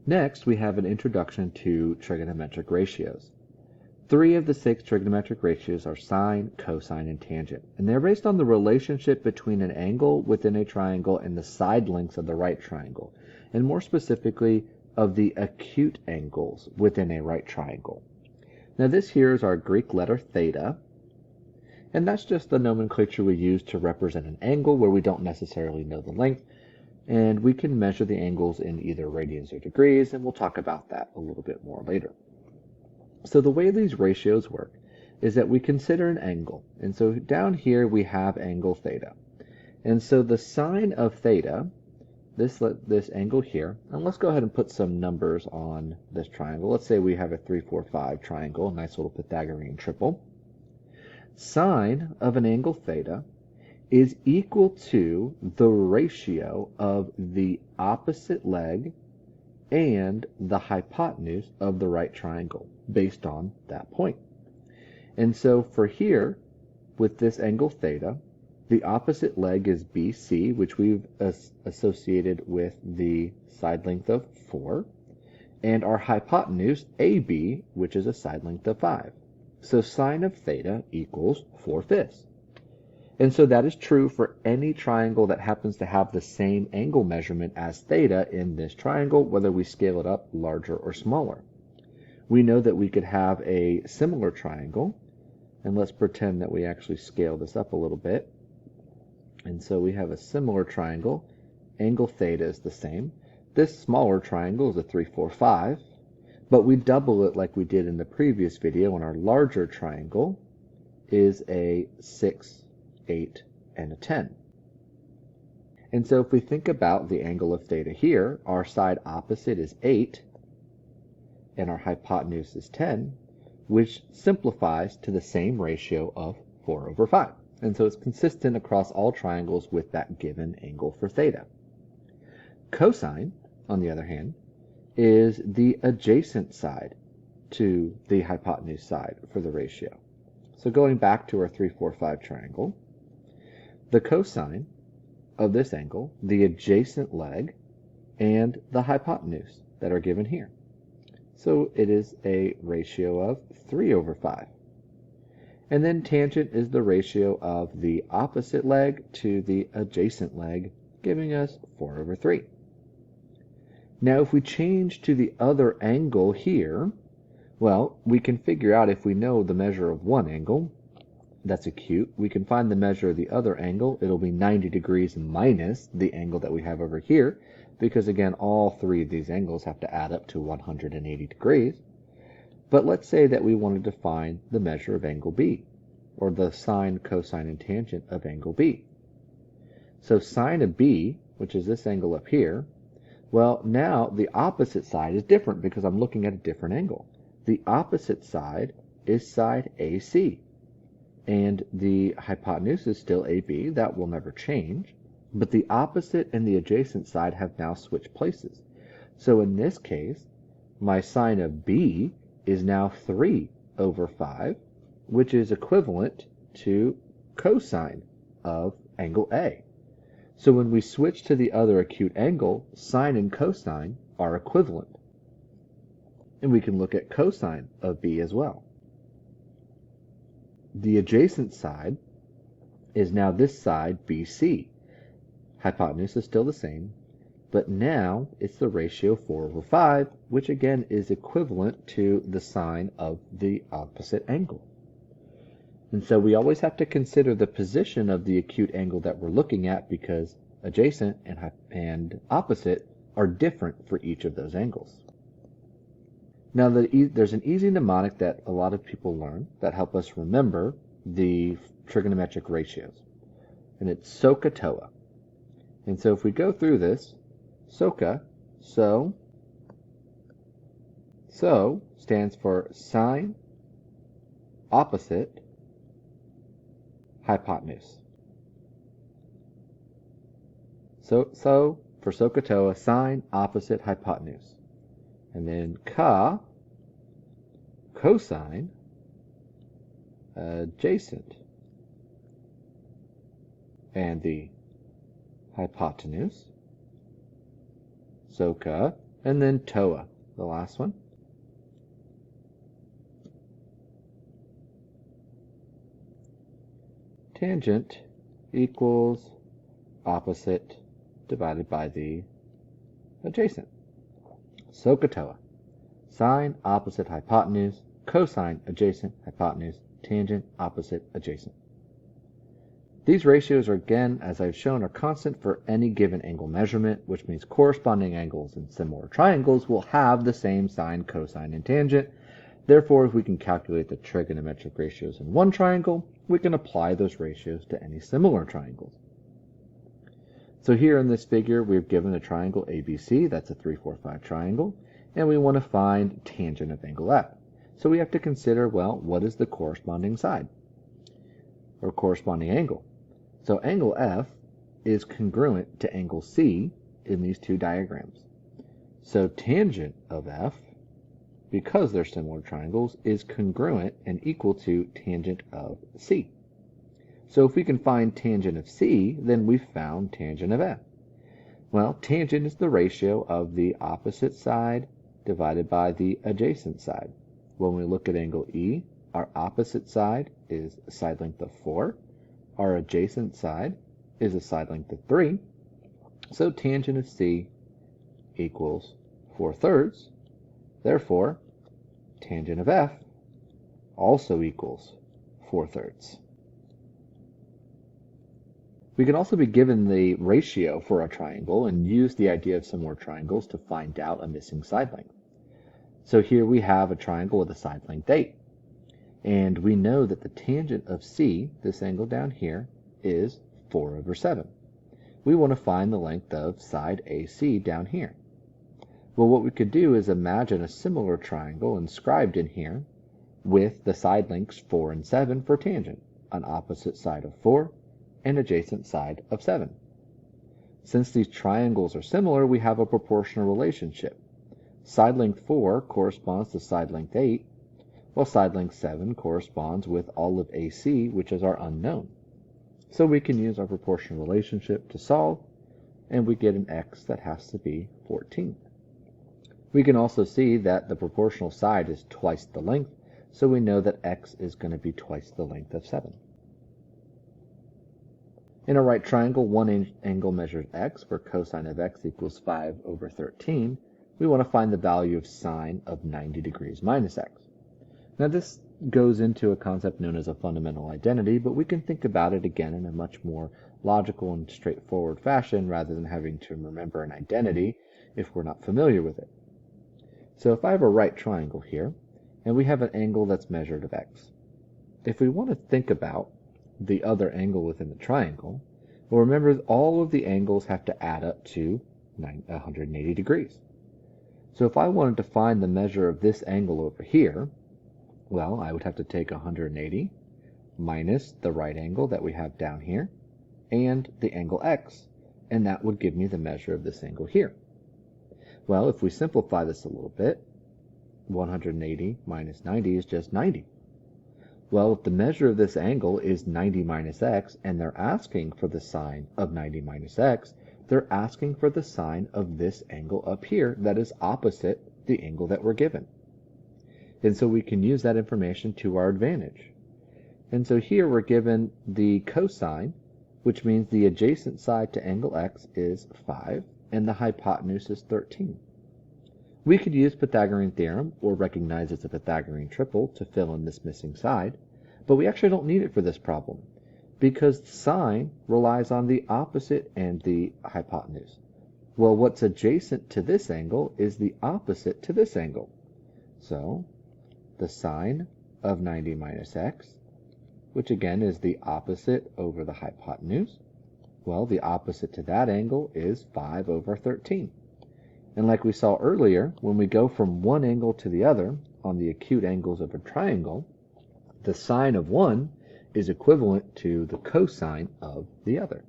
Next, we have an introduction to trigonometric ratios. 3 of the 6 trigonometric ratios are sine, cosine, and tangent, and they're based on the relationship between an angle within a triangle and the side lengths of the right triangle, and more specifically, of the acute angles within a right triangle. Now this here is our Greek letter theta, and that's just the nomenclature we use to represent an angle where we don't necessarily know the length, and we can measure the angles in either radians or degrees, and we'll talk about that a little bit more later. So the way these ratios work is that we consider an angle, and so down here we have angle theta. And so the sine of theta, this angle here, and let's go ahead and put some numbers on this triangle. Let's say we have a 3, 4, 5 triangle, a nice little Pythagorean triple. Sine of an angle theta is equal to the ratio of the opposite leg and the hypotenuse of the right triangle based on that point. And so for here, with this angle theta, the opposite leg is BC, which we've associated with the side length of 4, and our hypotenuse, AB, which is a side length of 5. So sine of theta equals 4/5. And so that is true for any triangle that happens to have the same angle measurement as theta in this triangle, whether we scale it up larger or smaller. We know that we could have a similar triangle, and let's pretend that we actually scale this up a little bit. And so we have a similar triangle. Angle theta is the same. This smaller triangle is a 3, 4, 5, but we double it like we did in the previous video, and our larger triangle is a 6, 8, and a 10. And so if we think about the angle of theta here, our side opposite is 8, and our hypotenuse is 10, which simplifies to the same ratio of 4/5. And so it's consistent across all triangles with that given angle for theta. Cosine, on the other hand, is the adjacent side to the hypotenuse side for the ratio. So going back to our 3, 4, 5 triangle, the cosine of this angle, the adjacent leg, and the hypotenuse that are given here. So it is a ratio of 3/5. And then tangent is the ratio of the opposite leg to the adjacent leg, giving us 4/3. Now if we change to the other angle here, well, we can figure out if we know the measure of one angle, that's acute, we can find the measure of the other angle. It'll be 90 degrees minus the angle that we have over here, because again, all 3 of these angles have to add up to 180 degrees. But let's say that we wanted to find the measure of angle B, or the sine, cosine, and tangent of angle B. So sine of B, which is this angle up here, well, now the opposite side is different because I'm looking at a different angle. The opposite side is side AC, and the hypotenuse is still AB. That will never change. But the opposite and the adjacent side have now switched places. So in this case, my sine of B is now 3/5, which is equivalent to cosine of angle A. So when we switch to the other acute angle, sine and cosine are equivalent. And we can look at cosine of B as well. The adjacent side is now this side, BC. Hypotenuse is still the same, but now it's the ratio 4/5, which again is equivalent to the sine of the opposite angle. And so we always have to consider the position of the acute angle that we're looking at, because adjacent and opposite are different for each of those angles. Now there's an easy mnemonic that a lot of people learn that help us remember the trigonometric ratios, and it's SOH, TOA. And so if we go through this, SOH, so stands for sine, opposite, hypotenuse. So for SOH, TOA, sine, opposite, hypotenuse. And then CA, cosine, adjacent. And the hypotenuse, SOH, and then TOA, the last one. Tangent equals opposite divided by the adjacent. SOH, sine opposite hypotenuse, cosine adjacent hypotenuse, tangent opposite adjacent. These ratios are, again, as I've shown, are constant for any given angle measurement, which means corresponding angles in similar triangles will have the same sine, cosine, and tangent. Therefore, if we can calculate the trigonometric ratios in one triangle, we can apply those ratios to any similar triangles. So here in this figure, we've given a triangle ABC, that's a 3, 4, 5 triangle, and we want to find tangent of angle F. So we have to consider, well, what is the corresponding side or corresponding angle? So angle F is congruent to angle C in these two diagrams. So tangent of F, because they're similar triangles, is congruent and equal to tangent of C. So if we can find tangent of C, then we've found tangent of F. Well, tangent is the ratio of the opposite side divided by the adjacent side. When we look at angle E, our opposite side is a side length of 4. Our adjacent side is a side length of 3. So tangent of C equals 4/3. Therefore, tangent of F also equals 4/3. We can also be given the ratio for a triangle and use the idea of similar triangles to find out a missing side length. So here we have a triangle with a side length 8. And we know that the tangent of C, this angle down here, is 4/7. We want to find the length of side AC down here. Well, what we could do is imagine a similar triangle inscribed in here with the side lengths 4 and 7 for tangent, an opposite side of 4 and adjacent side of 7. Since these triangles are similar, we have a proportional relationship. Side length 4 corresponds to side length 8, while side length 7 corresponds with all of AC, which is our unknown. So we can use our proportional relationship to solve, and we get an x that has to be 14. We can also see that the proportional side is twice the length, so we know that x is going to be twice the length of 7. In a right triangle, one angle measures x, where cosine of x equals 5/13. We want to find the value of sine of 90 degrees minus x. Now this goes into a concept known as a fundamental identity, but we can think about it again in a much more logical and straightforward fashion rather than having to remember an identity if we're not familiar with it. So if I have a right triangle here, and we have an angle that's measured of x, if we want to think about the other angle within the triangle, well, remember all of the angles have to add up to 180 degrees. So if I wanted to find the measure of this angle over here, well, I would have to take 180 minus the right angle that we have down here and the angle x, and that would give me the measure of this angle here. Well, if we simplify this a little bit, 180 minus 90 is just 90. Well, if the measure of this angle is 90 minus x, and they're asking for the sine of 90 minus x, they're asking for the sine of this angle up here that is opposite the angle that we're given. And so we can use that information to our advantage. And so here we're given the cosine, which means the adjacent side to angle x is 5, and the hypotenuse is 13. We could use Pythagorean theorem or recognize it's a Pythagorean triple to fill in this missing side, but we actually don't need it for this problem because sine relies on the opposite and the hypotenuse. Well, what's adjacent to this angle is the opposite to this angle. So the sine of 90 minus x, which again is the opposite over the hypotenuse, well, the opposite to that angle is 5/13. And like we saw earlier, when we go from one angle to the other on the acute angles of a triangle, the sine of one is equivalent to the cosine of the other.